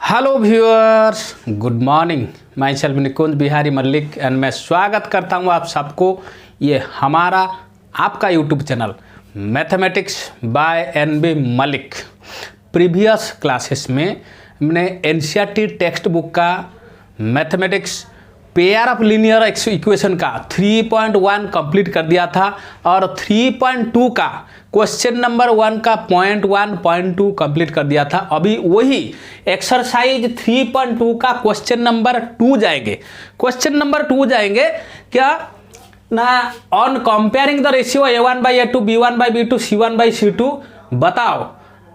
Hello viewers, good morning. मैं self Nikunj Bihari Mallick and मैं स्वागत करता हूं आप सबको ये हमारा आपका YouTube channel mathematics by NB Malik. Previous classes में हमने एनसीईआरटी टेक्स्ट बुक का mathematics pair of linear equation का 3.1 कंप्लीट कर दिया था और 3.2 का क्वेश्चन नंबर 1 का पॉइंट 1.2 कंप्लीट कर दिया था। अभी वही एक्सरसाइज 3.2 का क्वेश्चन नंबर 2 जाएंगे। क्वेश्चन नंबर 2 जाएंगे क्या ना, on comparing the ratio a1/a2 b1/b2 c1/c2 बताओ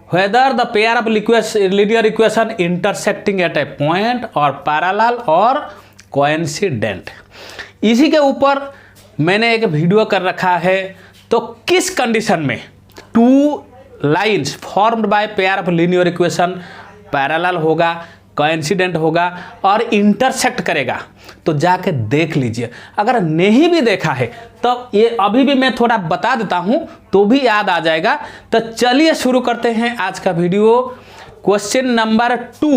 whether the pair of linear equation intersecting at a point or parallel और कोइंसिडेंट। इसी के ऊपर मैंने एक वीडियो कर रखा है। तो किस कंडीशन में two lines formed by pair of linear equation parallel होगा, कोइंसिडेंट होगा और इंटरसेक्ट करेगा, तो जाके देख लीजिए। अगर नहीं भी देखा है तो ये अभी भी मैं थोड़ा बता देता हूँ तो भी याद आ जाएगा। तो चलिए शुरू करते हैं आज का वीडियो। Question number 2।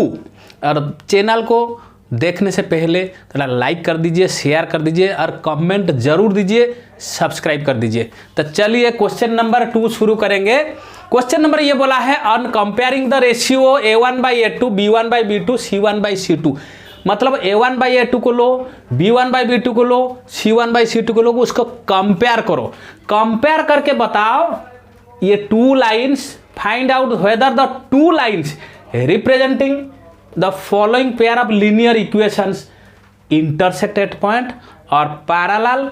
और चैनल को देखने से पहले थोड़ा लाइक कर दीजिए, शेयर कर दीजिए और कमेंट जरूर दीजिए, सब्सक्राइब कर दीजिए। तो चलिए क्वेश्चन नंबर 2 शुरू करेंगे। क्वेश्चन नंबर ये बोला है on comparing the ratio a1/a2 b1/b2 c1/c2। मतलब a1/a2 को लो, b1/b2 को लो, c1/c2 को लो, उसको कंपेयर करो। कंपेयर करके बताओ ये two lines, find out whether the two lines representing the following pair of linear equations intersect at point और parallel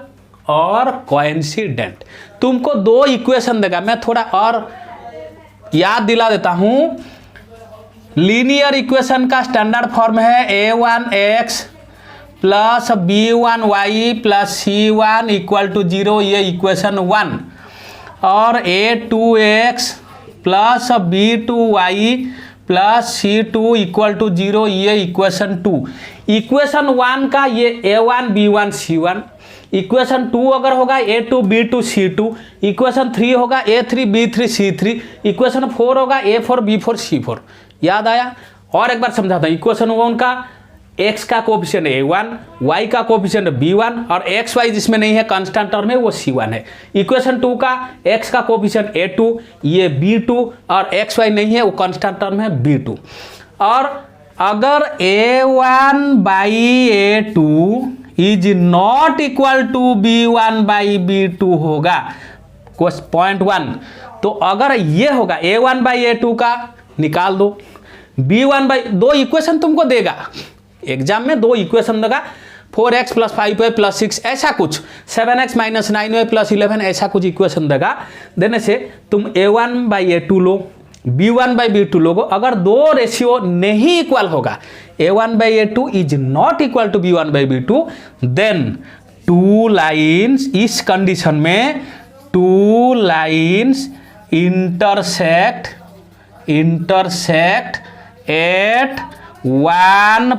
और coincident। तुमको दो इक्वेशन देगा। मैं थोड़ा और याद दिला देता हूं। लीनियर इक्वेशन का स्टैंडर्ड फॉर्म है a1x plus b1y plus c1 equal to 0, ये इक्वेशन 1। और a2x plus b2y plus c2 equal to 0, ये इक्वेशन 2। इक्वेशन 1 का ये a1 b1 c1। इक्वेशन 2 अगर होगा a2 b2 c2। इक्वेशन 3 होगा a3 b3 c3। इक्वेशन 4 होगा a4 b4 c4। याद आया? और एक बार समझाता हूँ। इक्वेशन 1 का x का कोफिशिएंट a1, y का कोफिशिएंट b1 और x y जिसमें नहीं है कांस्टेंट टर्म है वो c1 है। इक्वेशन 2 का x का कोफिशिएंट a2, ये b2 और x y नहीं है वो कांस्टेंट टर्म है b2। और अगर a1/a2 is not equal to b1/b2 होगा पॉइंट 1, तो अगर ये होगा a1/a2 का निकाल दो, b1/2 इक्वेशन तुमको देगा एग्जाम में, दो इक्वेशन देगा 4x प्लस 5y प्लस 6 ऐसा कुछ, 7x माइनस 9y प्लस 11 ऐसा कुछ इक्वेशन देगा। देने से तुम a1/a2 लो, b1/b2 लोगो। अगर दो रेशियो नहीं इक्वल होगा, a1/a2 is not equal to b1/b2, then two lines, इस कंडीशन में two lines intersect at one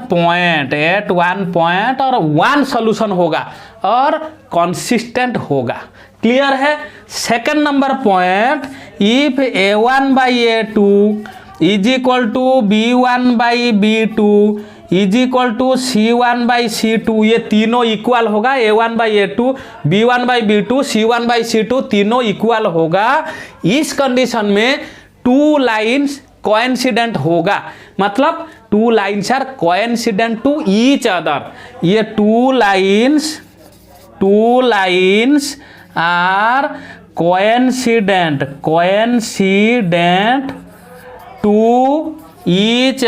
point और वन सॉल्यूशन होगा और कंसिस्टेंट होगा। क्लियर है? Second number point, if a1/a2 is equal to b1/b2 is equal to c1/c2, ये तीनों equal होगा। a1/a2 b1/b2 c1/c2 तीनों इक्वल होगा। इस कंडीशन में टू लाइन्स कोइंसिडेंट होगा। मतलब two lines are coincident to each other. ये two lines are coincident to each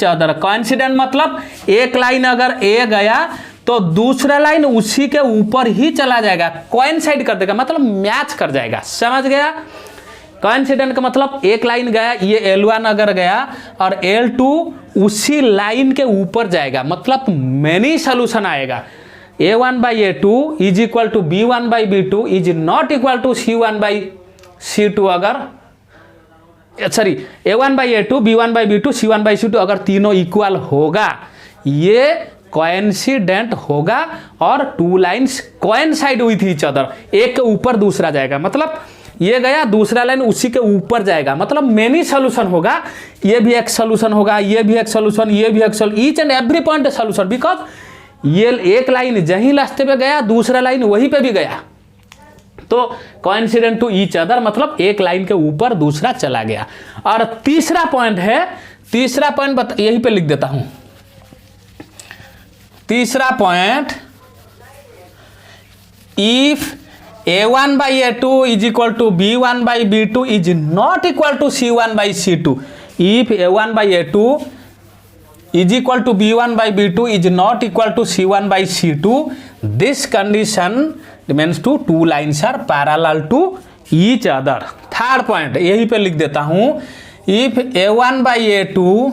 other. Coincident मतलब एक लाइन अगर ए गया तो दूसरा लाइन उसी के ऊपर ही चला जाएगा, कोइंसाइड कर देगा, मतलब मैच कर जाएगा। समझ गया? कोइंसिडेंट का मतलब एक लाइन गया, ये L1 अगर गया और L2 उसी लाइन के ऊपर जाएगा, मतलब मेनी सॉल्यूशन आएगा। a1/a2 is equal to b1/b2 is not equal to c1/c2। अगर सॉरी a1/a2 b1/b2 c1/c2 अगर तीनों इक्वल होगा, ये कोइंसिडेंट होगा और two lines coincide with each other, एक के ऊपर दूसरा जाएगा। मतलब ये गया, दूसरा लाइन उसी के ऊपर जाएगा, मतलब मेनी सोल्यूशन होगा। ये भी एक सोल्यूशन होगा, ये भी एक सोल्यूशन, ये भी एक solution, each and every point solution, because ये एक लाइन जहीं रास्ते पे गया, दूसरा लाइन वहीं पे भी गया, तो कोइंसिडेंट टू ईच अदर, मतलब एक लाइन के ऊपर दूसरा चला गया। और तीसरा पॉइंट है, तीसरा पॉइंट यहीं पे लिख देता हूं। तीसरा point, if a1 by a2 is equal to b1 by b2 is not equal to c1 by c2, if a1 by a2 is equal to b1 by b2 is not equal to c1 by c2, this condition means to two lines are parallel to each other। Third point यहीं पे लिख देता हूं, if a1 by a2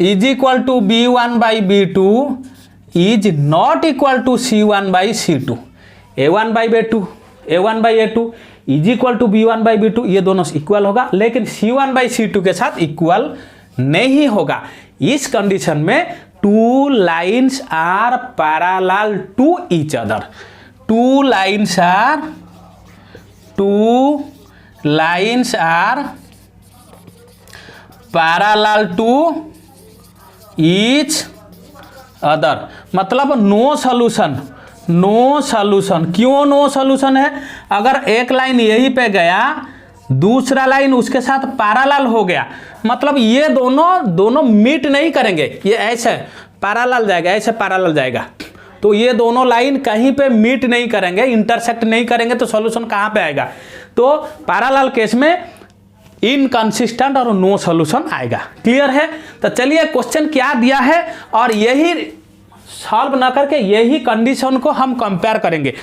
is equal to b1 by b2 is not equal to c1 by c2, a1 by a2 is equal to b1 by b2, ये दोनों equal होगा, लेकिन c1 by c2 के साथ इक्वल नहीं होगा। इस condition में two lines are parallel to each other, two lines are parallel to each other, मतलब नो सॉल्यूशन, नो सॉल्यूशन। क्यों नो सॉल्यूशन है? अगर एक लाइन यहीं पे गया, दूसरा लाइन उसके साथ पैरेलल हो गया, मतलब ये दोनों मीट नहीं करेंगे, ये ऐसे पैरेलल जाएगा, ऐसे पैरेलल जाएगा, तो ये दोनों लाइन कहीं पे मीट नहीं करेंगे, इंटरसेक्ट नहीं करेंगे, तो सॉल्यूशन कहाँ पे आएगा? तो पैरेलल केस में इनकंसिस्टेंट और नो सॉल्यूशन आएगा। क्लियर है? तो चलिए क्वेश्चन क्या दिया है और यही सॉल्व ना करके यही कंडीशन को हम कंपेयर करेंगे,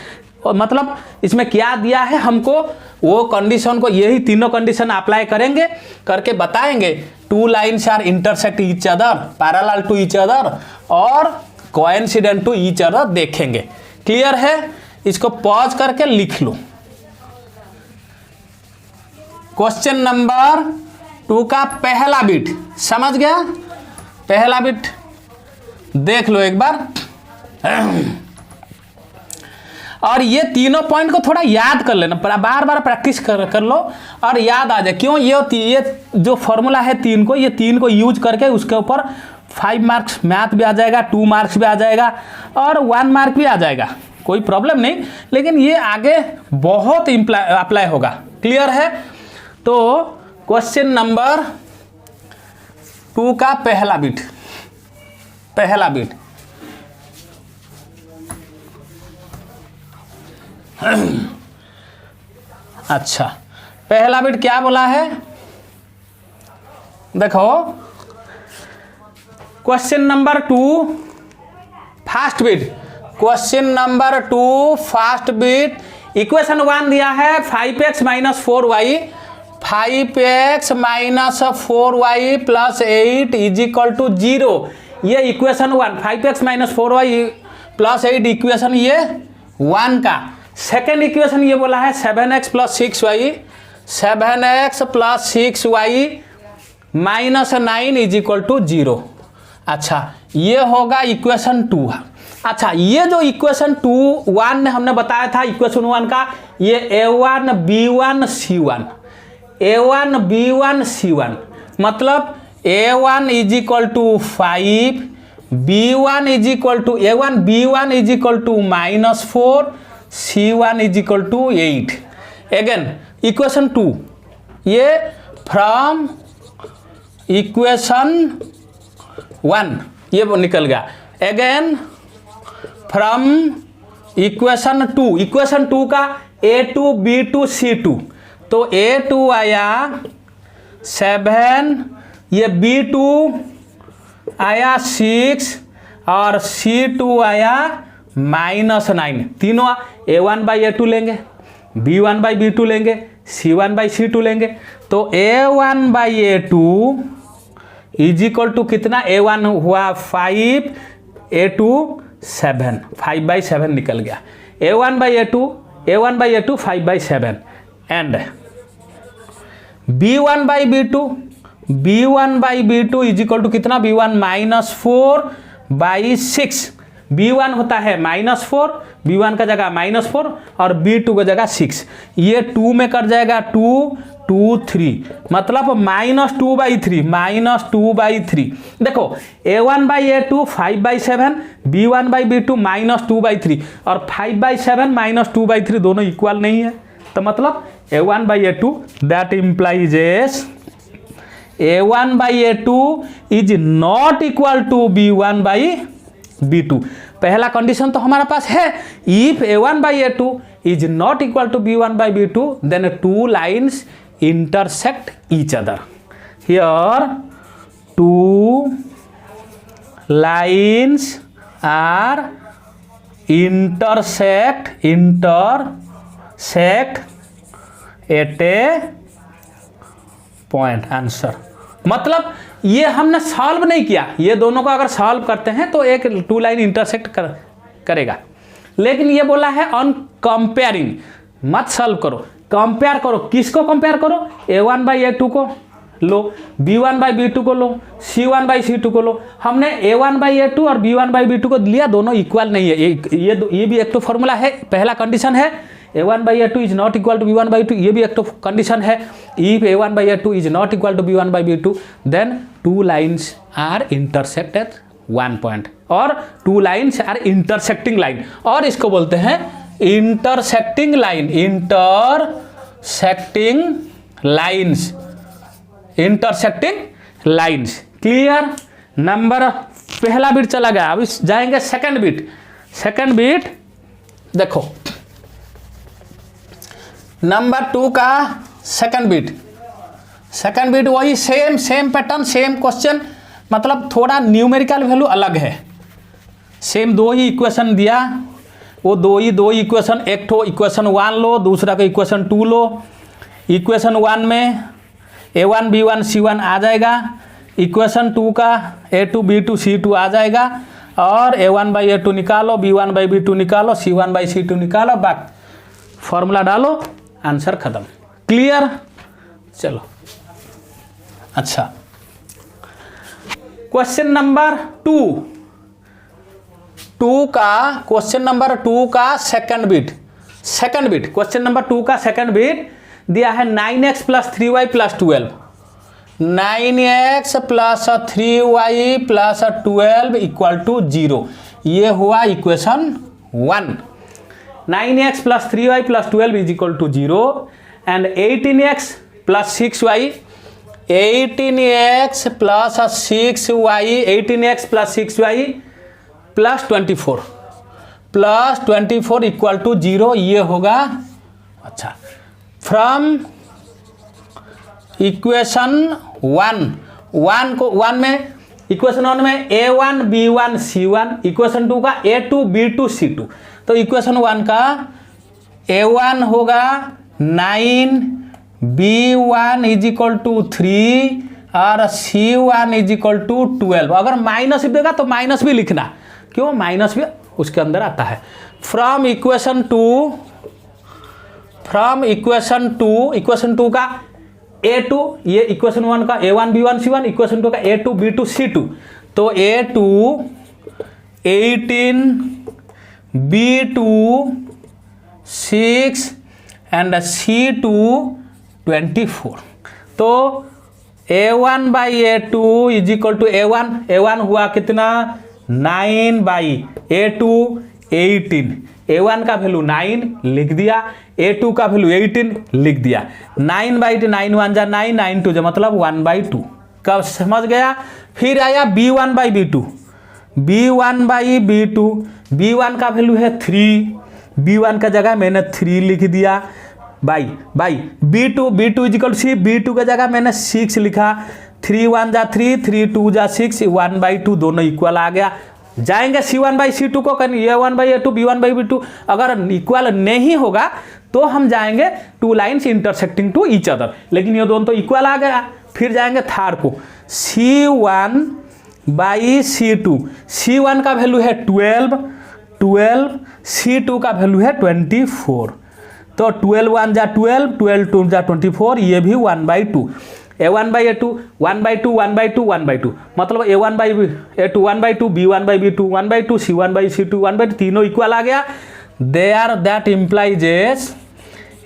और मतलब इसमें क्या दिया है हमको, वो कंडीशन को, यही तीनों कंडीशन अप्लाई करेंगे, करके बताएंगे two lines are intersect each other, parallel to each other और कोइंसिडेंट टू ईच अदर देखेंगे। क्लियर है? इसको पॉज करके लिख लो। क्वेश्चन नंबर 2 का पहला बिट समझ गया? पहला बिट देख लो एक बार, और ये तीनों पॉइंट को थोड़ा याद कर लेना, बार बार प्रैक्टिस कर लो और याद आ जाए। क्यों? ये जो फॉर्मूला है ये तीन को यूज करके उसके ऊपर 5 मार्क्स मैथ भी आ जाएगा, 2 मार्क्स भी आ जाएगा और 1 मार्क भी आ जाएगा, कोई प्रॉब्लम नहीं, लेकिन ये आगे बहुत अप्लाई होगा। क्लियर है? तो क्वेश्चन नंबर 2 का पहला बिट अच्छा, पहला बिट क्या बोला है? देखो, question number 2 first bit, question number 2 first bit, equation 1 दिया है 5x - 4y, 5x - 4y + 8 = 0। ये इक्वेशन 1, 5x - 4y + 8 इक्वेशन ये 1 का। सेकेंड इक्वेशन ये बोला है 7x + 6y, 7x + 6y - 9 = 0। अच्छा, ये होगा इक्वेशन 2। अच्छा, ये जो इक्वेशन 1 हमने बताया था इक्वेशन 1 का, ये a1 b1 c1, a1 b1 c1, मतलब a1 = 5, b1 = a1 b1 = -4, c1 = 8। Again equation 2, ये फ्रॉम इक्वेशन 1 ये निकल गया। अगेन फ्रॉम इक्वेशन 2, इक्वेशन 2 का a2 b2 c2, तो a2 आया 7, ये b2 आया 6 और c2 आया -9। तीनों a1 by a2 लेंगे, b1 by b2 लेंगे, c1 by c2 लेंगे, तो a1 by a2 = कितना? a1 हुआ 5, a2 7, 5/7 निकल गया। a1 by a2 5/7 and b1 by b2 = कितना? b1 -4/6, B1 होता है -4, B1 का जगह -4 और B2 का जगह 6, ये 2 में कट जाएगा 2 2 3, मतलब -2/3 -2/3। देखो A1/A2 5/7, B1/B2 -2/3 और 5/7 -2/3 दोनों इक्वल नहीं है, तो मतलब A1/A2 that implies A1/A2 is not equal to B1/B2। पहला कंडीशन तो हमारा पास है, if A1/A2 is not equal to B1/B2 then two lines intersect each other. Here two lines are intersect at a point. Answer मतलब ये हमने solve नहीं किया, ये दोनों को अगर सॉल्व करते हैं तो एक टू लाइन इंटरसेक्ट करेगा, लेकिन ये बोला है ऑन कंपेयरिंग, मत सॉल्व करो, कंपेयर करो। किसको कंपेयर करो? A1/A2 को लो, B1/B2 को लो, C1/C2 को लो। हमने A1/A2 और B1/B2 को लिया, दोनों इक्वल नहीं है, ये भी एक तो फॉर्मूला है, पहला कंडीशन है A1/A2 is not equal to B1/B2, ये भी एक तो कंडीशन है, if A1/A2 is not equal to B1/B2 then two lines are intersect at one point, और two lines are intersecting line, और इसको बोलते हैं intersecting line, intersecting lines, intersecting lines. Clear? Number पहला बिट चला गया, अब जाएंगे सेकंड बिट। सेकंड बिट देखो, नंबर 2 का सेकंड बिट, सेकंड बिट वही सेम पैटर्न, सेम क्वेश्चन, मतलब थोड़ा न्यूमेरिकल वैल्यू अलग है। सेम दो ही इक्वेशन दिया, वो दो इक्वेशन, एक तो इक्वेशन 1 लो, दूसरा का इक्वेशन 2 लो। इक्वेशन 1 में A1 B1 C1 आ जाएगा, इक्वेशन 2 का A2 B2 C2 आ जाएगा, और A1/A2 निकालो, B1/B2 निकालो, C1/C2 निकालो, बाकी फॉर्मूला डालो, आंसर खत्म। क्लियर? चलो अच्छा, क्वेश्चन नंबर 2 का सेकंड बिट, क्वेश्चन नंबर 2 का सेकंड बिट दिया है 9x + 3y + 12, 9x + 3y + 12 = 0, ये हुआ equation 1। 9x + 3y + 12 = 0 and 18x + 6y, 18x + 6y + 24 = 0, ये होगा। अच्छा, फ्रॉम इक्वेशन 1 में, इक्वेशन 1 में A1 B1 C1, इक्वेशन 2 का A2 B2 C2, तो इक्वेशन 1 का A1 होगा 9, B1 = 3 और C1 = 12। अगर माइनस देगा तो माइनस भी लिखना, क्यों? माइनस भी उसके अंदर आता है। फ्रॉम इक्वेशन 2 का A2, ये इक्वेशन 1 का A1 B1 C1, इक्वेशन 2 का A2 B2 C2, तो A2 18, B2 6 एंड C2 24, तो A1/A2 = A1 हुआ कितना? 9/A2 18, A1 का वैल्यू 9 लिख दिया, A2 का वैल्यू 18 लिख दिया, 9/8 9 1 जा 9, 9 2 जा मतलब 1/2। कब समझ गया? फिर आया B1/B2, B1 का वैल्यू है 3, B1 का जगह मैंने 3 लिख दिया, बाई B2 = B2 का जगह मैंने 6 लिखा, 3 1 जा 3, 3 2 जा 6, 1/2 दोनों इक्वल आ गया। जाएंगे C1/C2 को, कहीं A1/A2 B1/B2 अगर इक्वल नहीं होगा तो हम जाएंगे two lines intersecting to each other, लेकिन ये दोनों तो इक्वल आ गया। फिर जाएंगे थर्ड को, C1/C2, C1 का वैल्यू है 12, C2 का वैल्यू है 24, तो 12 1 जा 12, 12 2 जा 24, ये भी 1/2। A1/A2 1/2 1/2 1/2, मतलब A1/A2 1/2, B1/B2 1/2, C1/C2 1/2, तीनों इक्वल आ गया। There that implies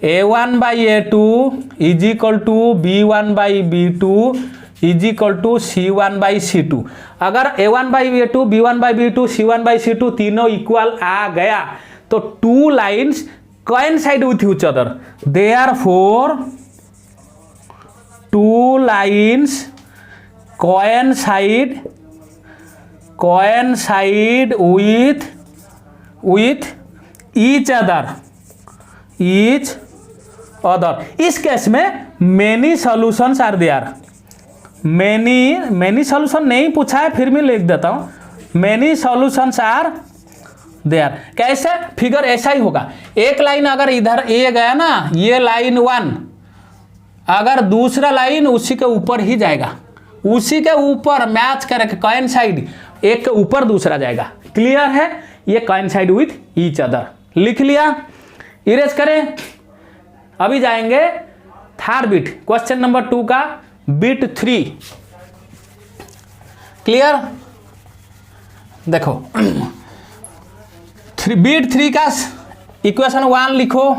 A1/A2 is equal to B1/B2 is equal to C1/C2। अगर A1/A2 B1/B2 C1/C2 तीनों इक्वल आ गया तो two lines coincide with each other, therefore two lines coincide with each other। इस case में many solutions are there। many solution नहीं पूछा है, फिर मैं लिख देता हूं many solutions are देयर। कैसे? फिगर ऐसा ही होगा। एक लाइन अगर इधर ए गया ना, ये लाइन 1, अगर दूसरा लाइन उसी के ऊपर ही जाएगा, उसी के ऊपर मैच करके कोइंसाइड, एक के ऊपर दूसरा जाएगा। क्लियर है? ये कोइंसाइड विथ ईच अदर। लिख लिया, इरेज करें। अभी जाएंगे थर्ड बिट, क्वेश्चन नंबर 2 का बिट 3। क्लियर? देखो बिट 3 का इक्वेशन 1 लिखो,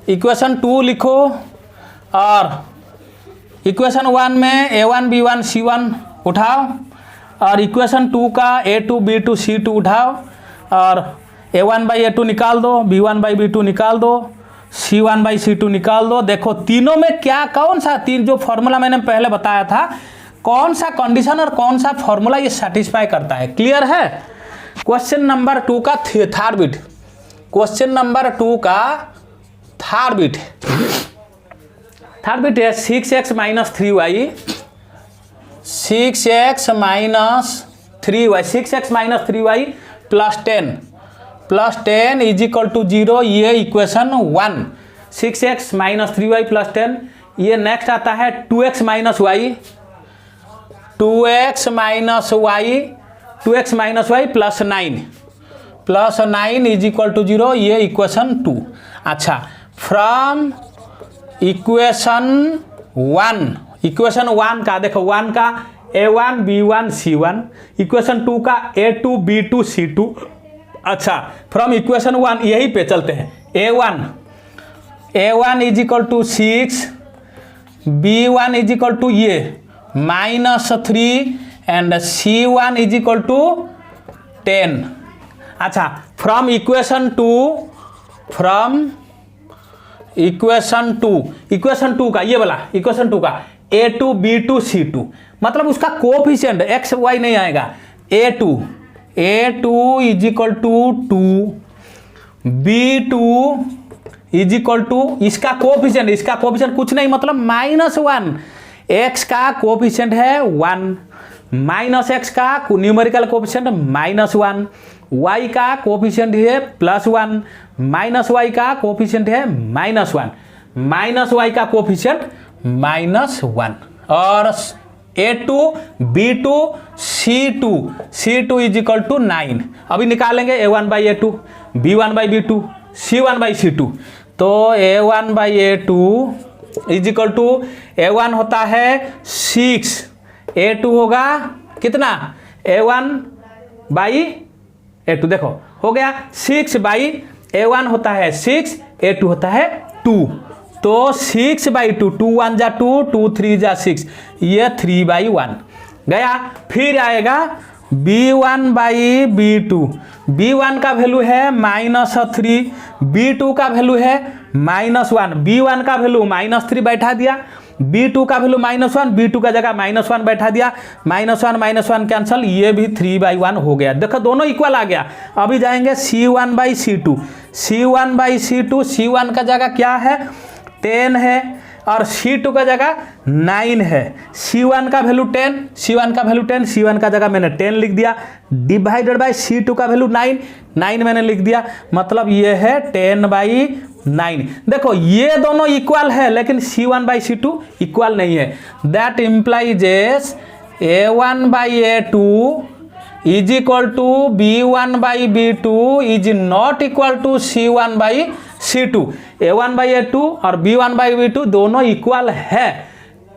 इक्वेशन 2 लिखो, और इक्वेशन 1 में A1 B1 C1 उठाओ, और इक्वेशन 2 का A2 B2 C2 उठाओ, और A1/A2 निकाल दो, B1/B2 निकाल दो, C1/C2 निकाल दो। देखो तीनों में क्या, कौन सा तीन जो फॉर्मूला मैंने पहले बताया था, कौन सा कंडीशन और कौन सा फॉर्मूला ये सेटिस्फाई करता है। क्लियर है? क्वेश्चन नंबर 2 का थर्ड बिट, क्वेश्चन नंबर 2 का थर्ड बिट है 6x - 3y, 6x - 3y, 6x - 3y plus 10 is equal to 0। ये इक्वेशन 1, 6x - 3y प्लस 10। ये नेक्स्ट आता है 2x - y, 2x - y plus 9 is equal to 0। ये equation 2। अच्छा, from equation 1 का देखो, 1 का A1 B1 C1, इक्वेशन 2 का A2 B2 C2। अच्छा, फ्रॉम इक्वेशन 1 यही पे चलते हैं। A1 is equal to 6, B1 is equal to ये -3 and C1 is equal to 10। अच्छा, फ्रॉम इक्वेशन 2 का ये वाला इक्वेशन 2 का A2 B2 C2, मतलब उसका कोफिशिएंट x y नहीं आएगा। A2 is equal to 2, B2 is equal to इसका कोफिशिएंट कुछ नहीं, मतलब -1। x का कोफिशिएंट है 1, -x का न्यूमेरिकल कोफिशिएंट -1, y का कोफिशिएंट है +1, -y का कोफिशिएंट है -1, -y का कोफिशिएंट -1, और A2 B2 C2 is equal to 9। अभी निकालेंगे A1/A2 B1/B2 C1/C2। तो A1/A2 is equal to A1 होता है 6, A2 होगा कितना, A1/A2। देखो हो गया 6/A1 होता है 6, A2 होता है 2, तो 6/2, 2 1 जा 2, 2 3 जा 6, ये 3/1 गया। फिर आएगा B1/B2, B1 का वैल्यू है -3, B2 का वैल्यू है -1, B1 का वैल्यू -3 बैठा दिया, B2 का वैल्यू -1, B2 का जगह -1 बैठा दिया, -1 कैंसल, ये भी 3/1 हो गया। देखो दोनों इक्वल आ गया। अभी जाएंगे C1/C2, C1 का जगह क्या है 10 है, और C2 का जगह 9 है। C1 का वैल्यू 10, C1 का जगह मैंने 10 लिख दिया, डिवाइडेड बाय C2 का वैल्यू 9 मैंने लिख दिया, मतलब ये है 10/9। देखो ये दोनों इक्वल है, लेकिन C1/C2 इक्वल नहीं है। That implies A1/A2 is equal to B1/B2 is not equal to C1/C2। A1/A2 और B1/B2 दोनों इक्वल है,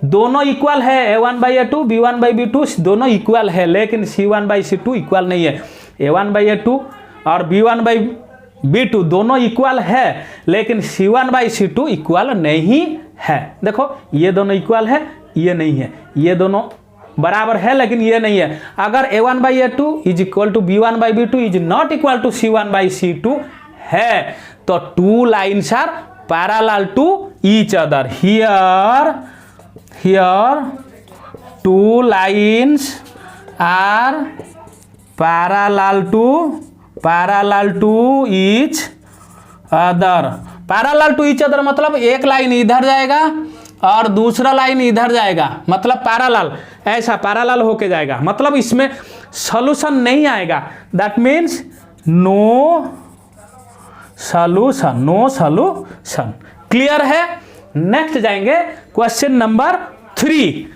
दोनों इक्वल है, A1/A2 B1/B2 दोनों इक्वल है, लेकिन C1/C2 इक्वल नहीं है। A1/A2 और B1/B2 दोनों इक्वल है, लेकिन C1/C2 इक्वल नहीं है। देखो ये दोनों इक्वल है, ये नहीं है, ये दोनों बराबर है लेकिन ये नहीं है। अगर A1/A2 is equal to B1/B2 is not equal to C1/C2 है, तो two lines are parallel to each other. Here two lines are parallel to each other। Parallel to each other मतलब एक लाइन इधर जाएगा और दूसरा लाइन इधर जाएगा, मतलब पैरेलल, ऐसा पैरेलल होके जाएगा, मतलब इसमें सॉल्यूशन नहीं आएगा। That means no solution. Clear है? नेक्स्ट जाएंगे क्वेश्चन नंबर 3।